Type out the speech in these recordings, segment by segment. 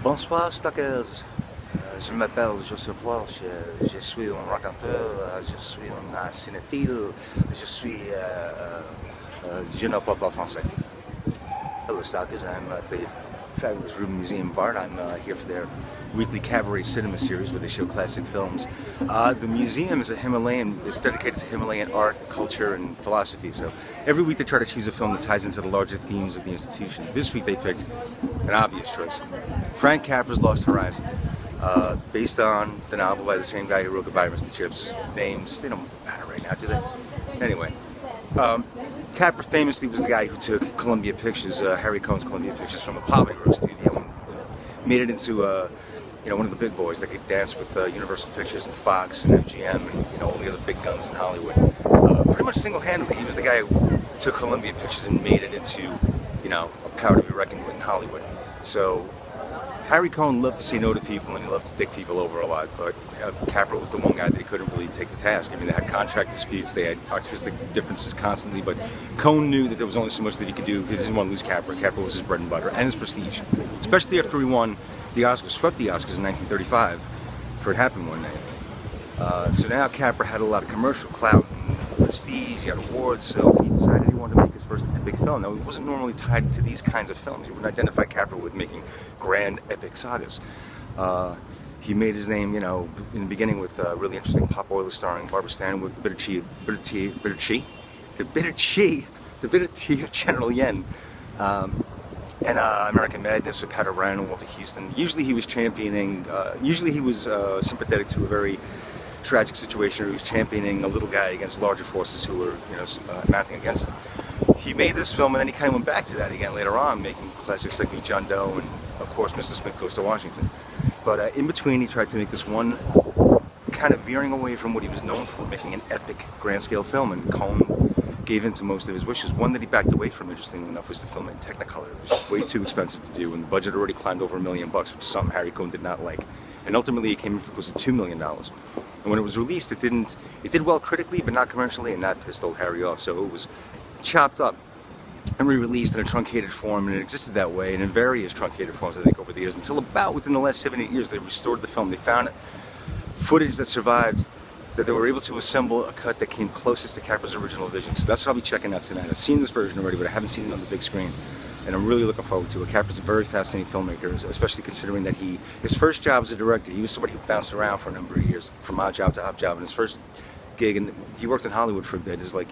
Bonsoir, stalkers. Je m'appelle Joseph Walsh. Je suis un raconteur, je suis un cinéphile, je ne parle pas français. Hello, stalkers. I'm at the fabulous Rubin Museum of Art. I'm here for their weekly cabaret cinema series where they show classic films. The museum is it's dedicated to Himalayan art, culture, and philosophy. So every week they try to choose a film that ties into the larger themes of the institution. This week they picked an obvious choice: Frank Capra's Lost Horizon, based on the novel by the same guy who wrote Goodbye, Mr. Chips. Names, they don't matter right now, do they? Anyway, Capra famously was the guy who took Columbia Pictures, Harry Cohn's Columbia Pictures, from a poverty row studio and made it into one of the big boys that could dance with Universal Pictures and Fox and MGM and all the other big guns in Hollywood. Pretty much single-handedly, he was the guy who took Columbia Pictures and made it into a power to be reckoned with in Hollywood. So Harry Cohn loved to say no to people and he loved to dick people over a lot, but Capra was the one guy that he couldn't really take to task. I mean, they had contract disputes, they had artistic differences constantly, but Cohn knew that there was only so much that he could do because he didn't want to lose Capra. Capra was his bread and butter and his prestige, especially after he won the Oscars, swept the Oscars in 1935 for It Happened One Day. So now Capra had a lot of commercial clout and prestige, he had awards, so he decided he wanted to make his first epic film. Now, he wasn't normally tied to these kinds of films. You wouldn't identify Capra with making grand epic sagas. He made his name, in the beginning with really interesting pop oiler starring Barbara Stanwyck, the bitter tea of General Yen, and American Madness with Pat O'Brien and Walter Houston. Usually he was sympathetic to a very tragic situation where he was championing a little guy against larger forces who were, mounting against him. He made this film and then he kind of went back to that again later on, making classics like Meet John Doe and, of course, Mr. Smith Goes to Washington. But in between, he tried to make this one kind of veering away from what he was known for, making an epic grand-scale film, and Cohn gave in to most of his wishes. One that he backed away from, interestingly enough, was to film it in Technicolor. It was way too expensive to do, and the budget already climbed over $1 million, which is something Harry Cohn did not like. And ultimately, it came in for close to $2 million. And when it was released, it did well critically, but not commercially, and that pissed old Harry off. So it was chopped up and re-released in a truncated form, and it existed that way, and in various truncated forms, I think, over the years, until about within the last 7-8 years, they restored the film. They found footage that survived, that they were able to assemble a cut that came closest to Capra's original vision. So that's what I'll be checking out tonight. I've seen this version already, but I haven't seen it on the big screen, and I'm really looking forward to it. Capra's a very fascinating filmmaker, especially considering that his first job as a director, he was somebody who bounced around for a number of years, from odd job to odd job, and his first gig, and he worked in Hollywood for a bit, is like,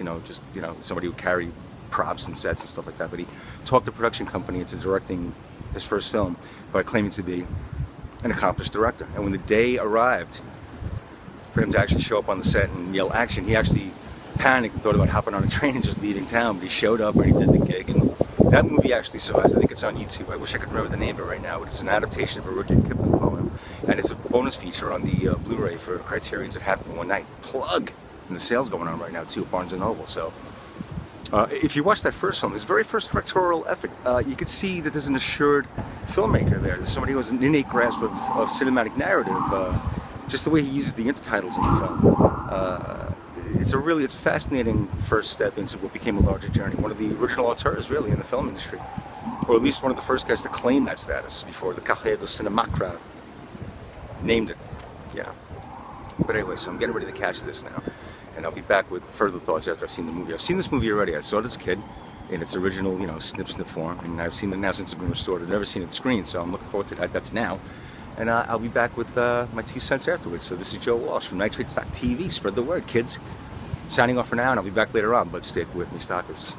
somebody who carried props and sets and stuff like that, but he talked the production company into directing his first film by claiming to be an accomplished director. And when the day arrived for him to actually show up on the set and yell action, he actually panicked and thought about hopping on a train and just leaving town, but he showed up and he did the gig, and that movie actually survives. I think it's on YouTube. I wish I could remember the name of it right now, but it's an adaptation of a Rudyard Kipling poem, and it's a bonus feature on the Blu-ray for Criterion's It Happened One Night. Plug! And the sale's going on right now too at Barnes & Noble, so if you watch that first film, his very first directorial effort, you could see that there's an assured filmmaker there. There's somebody who has an innate grasp of cinematic narrative, just the way he uses the intertitles in the film. It's a fascinating first step into what became a larger journey. One of the original auteurs, really, in the film industry, or at least one of the first guys to claim that status before the Café du Cinéma crowd named it. Yeah. But anyway, so I'm getting ready to catch this now. And I'll be back with further thoughts after I've seen the movie. I've seen this movie already. I saw it as a kid in its original, snip form, and I've seen it now since it's been restored. I've never seen it screened, so I'm looking forward to that. That's now. And I'll be back with my 2 cents afterwards. So this is Joe Walsh from Nitrates.tv. Spread the word, kids. Signing off for now, and I'll be back later on, but stick with me, stalkers.